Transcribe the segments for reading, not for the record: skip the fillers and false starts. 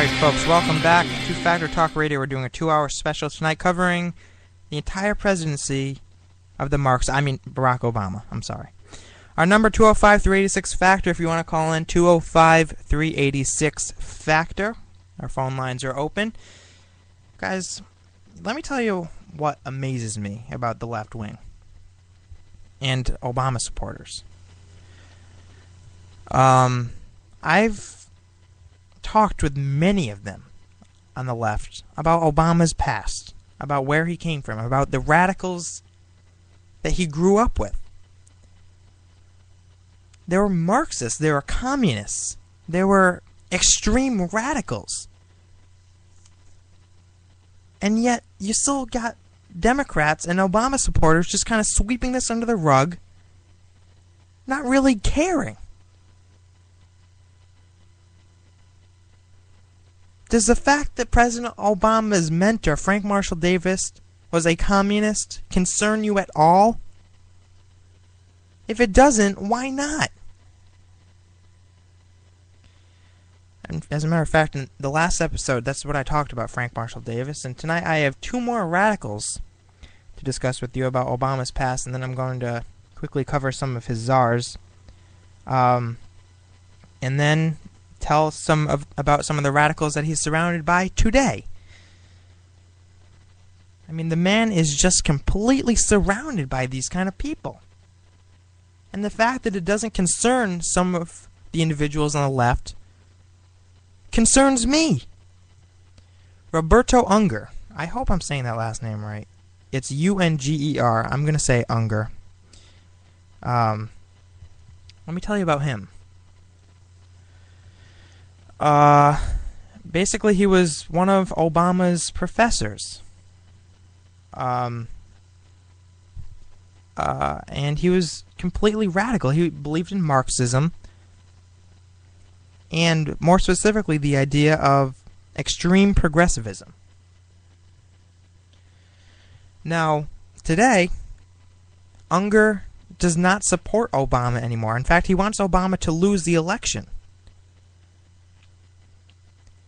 Alright folks, welcome back to Factor Talk Radio. We're doing a 2-hour special tonight covering the entire presidency of Barack Obama. I'm sorry. Our number 205-386-FACTOR if you want to call in, 205-386-FACTOR. Our phone lines are open. Guys, let me tell you what amazes me about the left wing and Obama supporters. I've talked with many of them on the left about Obama's past, about where he came from, about the radicals that he grew up with. They were Marxists, they were communists, they were extreme radicals. And yet, you still got Democrats and Obama supporters just kind of sweeping this under the rug, not really caring. Does the fact that President Obama's mentor, Frank Marshall Davis, was a communist concern you at all? If it doesn't, why not? And as a matter of fact, in the last episode, that's what I talked about, Frank Marshall Davis. And tonight I have two more radicals to discuss with you about Obama's past, and then I'm going to quickly cover some of his czars. And then tell about some of the radicals that he's surrounded by today. I mean, the man is just completely surrounded by these kind of people. And the fact that it doesn't concern some of the individuals on the left concerns me. Roberto Unger. I hope I'm saying that last name right. It's U-N-G-E-R. I'm going to say Unger. Let me tell you about him. Basically, he was one of Obama's professors. And he was completely radical. He believed in Marxism, and more specifically, the idea of extreme progressivism. Now, today, Unger does not support Obama anymore. In fact, he wants Obama to lose the election.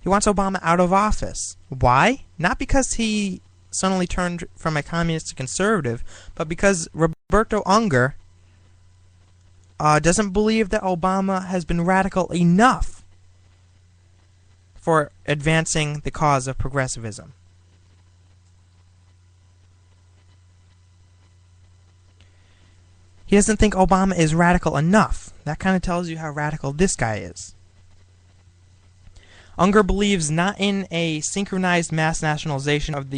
He wants Obama out of office. Why? Not because he suddenly turned from a communist to conservative, but because Roberto Unger doesn't believe that Obama has been radical enough for advancing the cause of progressivism. He doesn't think Obama is radical enough. That kind of tells you how radical this guy is. Unger believes not in a synchronized mass nationalization of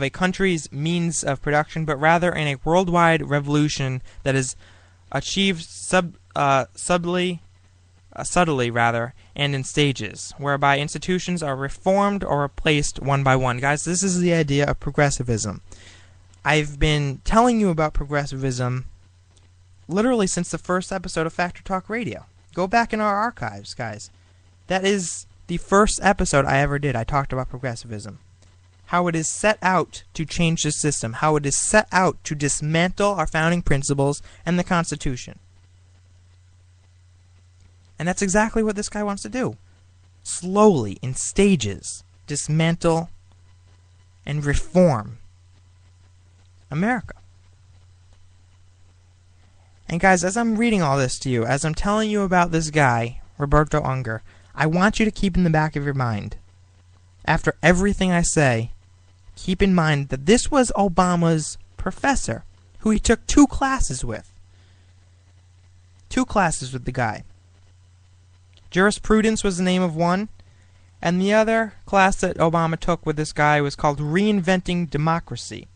a country's means of production, but rather in a worldwide revolution that is achieved subtly, and in stages, whereby institutions are reformed or replaced one by one. Guys, this is the idea of progressivism. I've been telling you about progressivism literally since the first episode of Factor Talk Radio. Go back in our archives, guys. That is the first episode I ever did. I talked about progressivism. How it is set out to change the system. How it is set out to dismantle our founding principles and the Constitution. And that's exactly what this guy wants to do. Slowly, in stages, dismantle and reform America. And guys, as I'm reading all this to you, as I'm telling you about this guy, Roberto Unger, I want you to keep in the back of your mind, after everything I say, keep in mind that this was Obama's professor, who he took 2 classes with. 2 classes with the guy. Jurisprudence was the name of one, and the other class that Obama took with this guy was called Reinventing Democracy,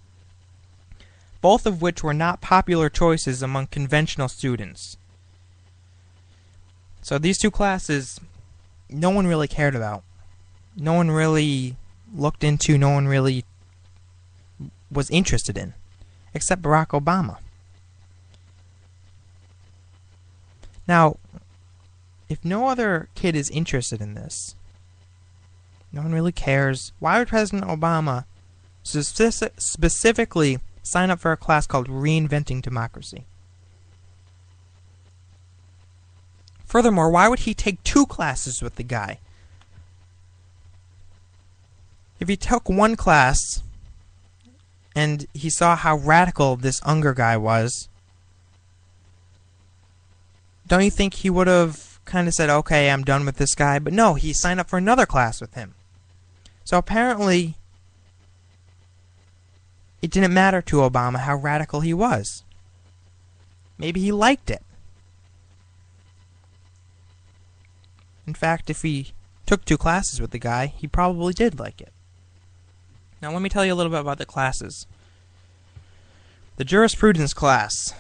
both of which were not popular choices among conventional students. So these 2 classes, no one really cared about. No one really looked into, no one really was interested in, except Barack Obama. Now, if no other kid is interested in this, no one really cares, why would President Obama specifically sign up for a class called Reinventing Democracy? Furthermore, why would he take 2 classes with the guy? If he took one class and he saw how radical this Unger guy was, don't you think he would have kind of said, okay, I'm done with this guy? But no, he signed up for another class with him. So apparently, it didn't matter to Obama how radical he was. Maybe he liked it. In fact, if he took 2 classes with the guy, he probably did like it. Now let me tell you a little bit about the classes. The jurisprudence class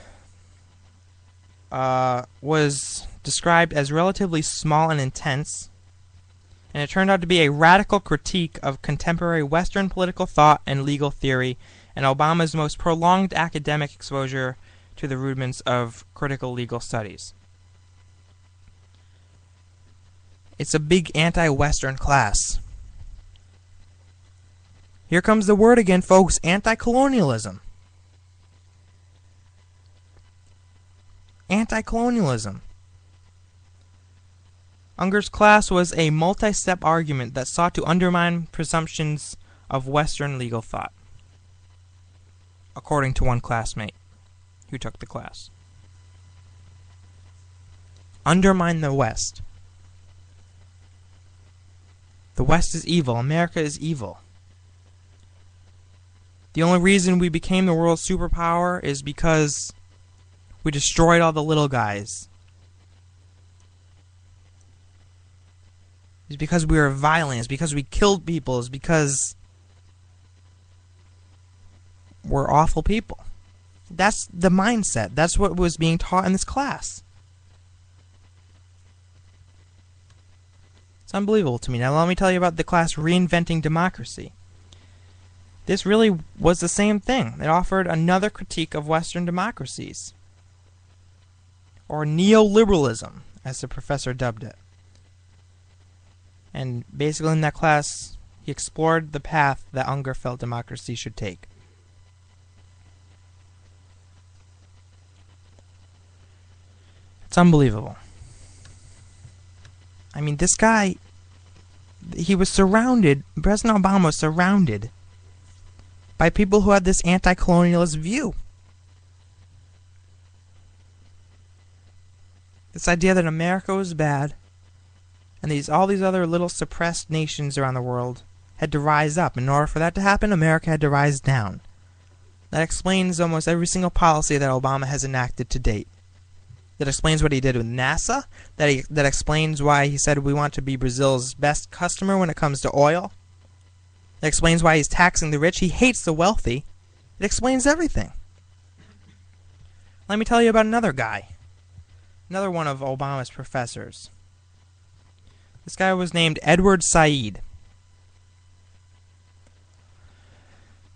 was described as relatively small and intense, and it turned out to be a radical critique of contemporary Western political thought and legal theory, and Obama's most prolonged academic exposure to the rudiments of critical legal studies. It's a big anti-Western class. Here comes the word again, folks, anti-colonialism. Anti-colonialism. Unger's class was a multi-step argument that sought to undermine presumptions of Western legal thought, according to one classmate who took the class. Undermine the West. The West is evil. America is evil. The only reason we became the world's superpower is because we destroyed all the little guys. It's because we were violent. It's because we killed people. It's because we're awful people. That's the mindset. That's what was being taught in this class. It's unbelievable to me. Now let me tell you about the class Reinventing Democracy. This really was the same thing. It offered another critique of Western democracies, or neoliberalism, as the professor dubbed it. And basically in that class, he explored the path that Unger felt democracy should take. It's unbelievable. I mean, this guy, he was surrounded, President Obama was surrounded by people who had this anti-colonialist view. This idea that America was bad, and all these other little suppressed nations around the world had to rise up. In order for that to happen, America had to rise down. That explains almost every single policy that Obama has enacted to date. That explains what he did with NASA. That explains why he said we want to be Brazil's best customer when it comes to oil. It explains why he's taxing the rich. He hates the wealthy. It explains everything. Let me tell you about another guy. Another one of Obama's professors. This guy was named Edward Said.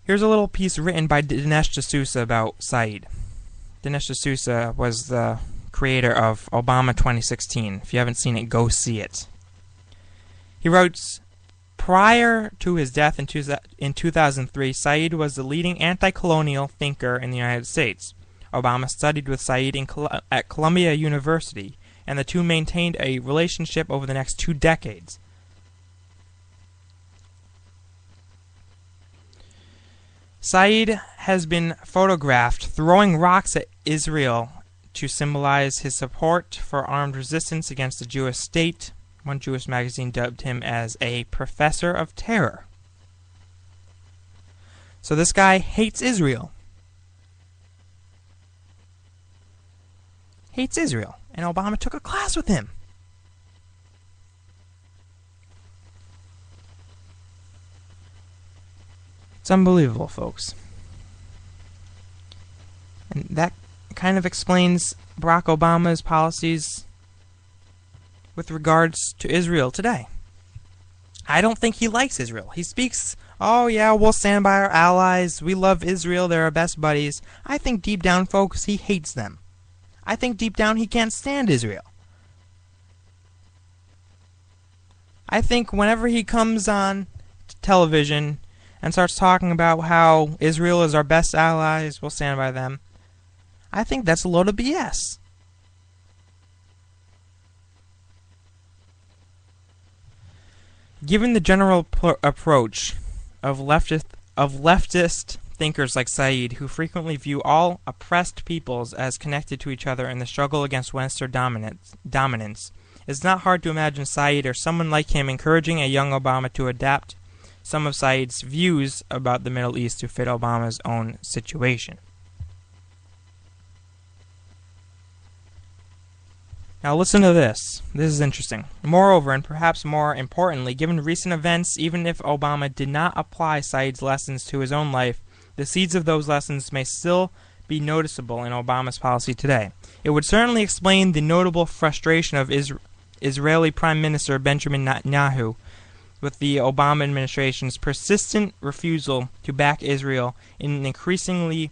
Here's a little piece written by Dinesh D'Souza about Said. Dinesh D'Souza was the creator of Obama 2016. If you haven't seen it, go see it. He writes, prior to his death in 2003, Said was the leading anti-colonial thinker in the United States. Obama studied with Said at Columbia University, and the two maintained a relationship over the next 2 decades. Said has been photographed throwing rocks at Israel to symbolize his support for armed resistance against the Jewish state. One Jewish magazine dubbed him as a professor of terror. So this guy hates Israel. Hates Israel. And Obama took a class with him. It's unbelievable, folks. And that kind of explains Barack Obama's policies with regards to Israel today. I don't think he likes Israel. He speaks, oh yeah, we'll stand by our allies, we love Israel, they're our best buddies. I think deep down, folks, he hates them. I think deep down he can't stand Israel. I think whenever he comes on television and starts talking about how Israel is our best allies, we'll stand by them, I think that's a load of BS. Given the general approach of leftist thinkers like Said, who frequently view all oppressed peoples as connected to each other in the struggle against Western dominance. It's not hard to imagine Said or someone like him encouraging a young Obama to adapt some of Said's views about the Middle East to fit Obama's own situation. Now listen to this. This is interesting. Moreover, and perhaps more importantly, given recent events, even if Obama did not apply Said's lessons to his own life, the seeds of those lessons may still be noticeable in Obama's policy today. It would certainly explain the notable frustration of Israeli Prime Minister Benjamin Netanyahu with the Obama administration's persistent refusal to back Israel in an increasingly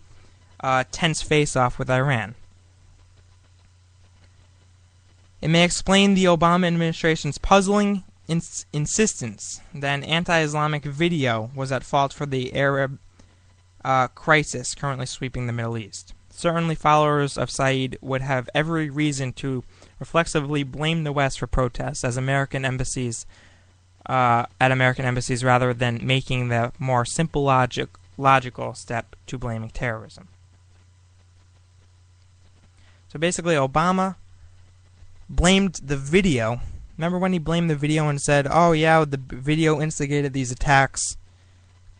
tense face-off with Iran. It may explain the Obama administration's puzzling insistence that an anti-Islamic video was at fault for the Arab crisis currently sweeping the Middle East. Certainly followers of Said would have every reason to reflexively blame the West for protests at American embassies rather than making the more simple logical step to blaming terrorism. So basically Obama blamed the video. Remember when he blamed the video and said, oh yeah, the video instigated these attacks?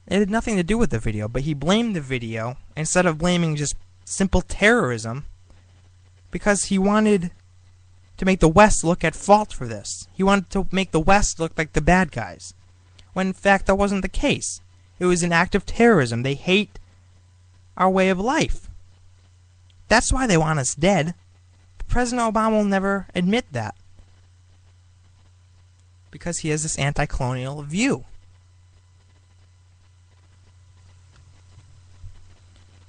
It had nothing to do with the video, but he blamed the video instead of blaming just simple terrorism because he wanted to make the West look at fault for this. He wanted to make the West look like the bad guys, when in fact that wasn't the case. It was an act of terrorism. They hate our way of life. That's why they want us dead. President Obama will never admit that because he has this anti-colonial view.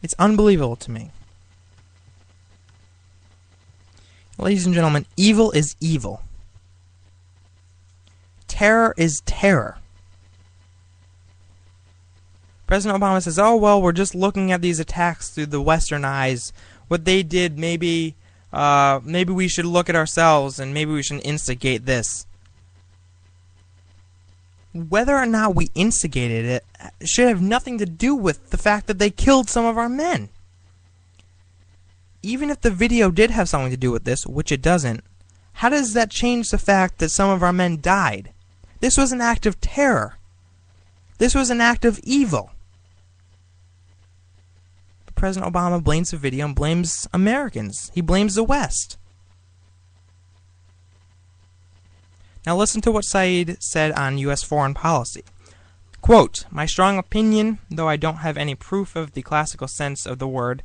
It's unbelievable to me. Ladies and gentlemen, evil is evil. Terror is terror. President Obama says, oh, well, we're just looking at these attacks through the Western eyes. What they did, maybe we should look at ourselves and maybe we should instigate this. Whether or not we instigated it should have nothing to do with the fact that they killed some of our men. Even if the video did have something to do with this, which it doesn't, how does that change the fact that some of our men died? This was an act of terror. This was an act of evil. But President Obama blames the video and blames Americans. He blames the West. Now listen to what Said said on U.S. foreign policy. Quote, my strong opinion, though I don't have any proof of the classical sense of the word,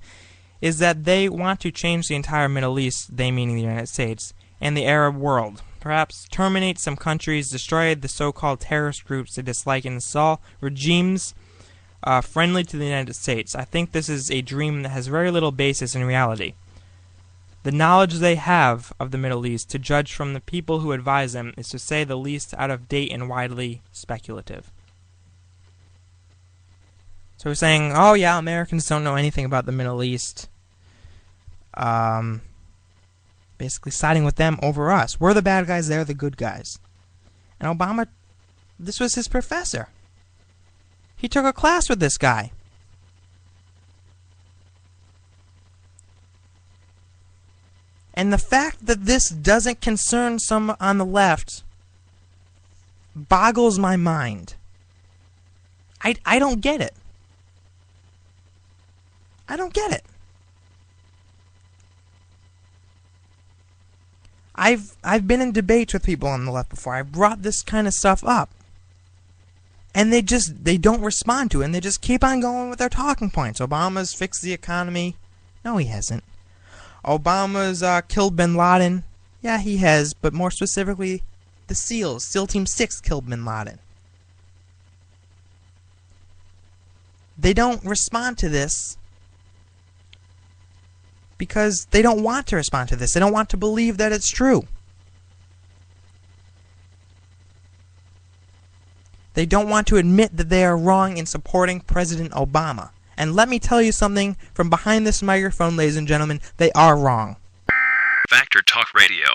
is that they want to change the entire Middle East, they meaning the United States, and the Arab world. Perhaps terminate some countries, destroy the so-called terrorist groups they dislike, and install regimes friendly to the United States. I think this is a dream that has very little basis in reality. The knowledge they have of the Middle East, to judge from the people who advise them, is to say the least out of date and widely speculative. So we're saying, oh yeah, Americans don't know anything about the Middle East. Basically siding with them over us. We're the bad guys, they're the good guys. And Obama, this was his professor. He took a class with this guy. And the fact that this doesn't concern some on the left boggles my mind. I don't get it. I don't get it. I've been in debates with people on the left before. I brought this kind of stuff up. And they don't respond to it, and they just keep on going with their talking points. Obama's fixed the economy. No, he hasn't. Obama's killed bin Laden. Yeah, he has, but more specifically, the SEALs, SEAL Team 6 killed bin Laden. They don't respond to this because they don't want to respond to this. They don't want to believe that it's true. They don't want to admit that they are wrong in supporting President Obama. And let me tell you something from behind this microphone, ladies and gentlemen, they are wrong. Factor Talk Radio.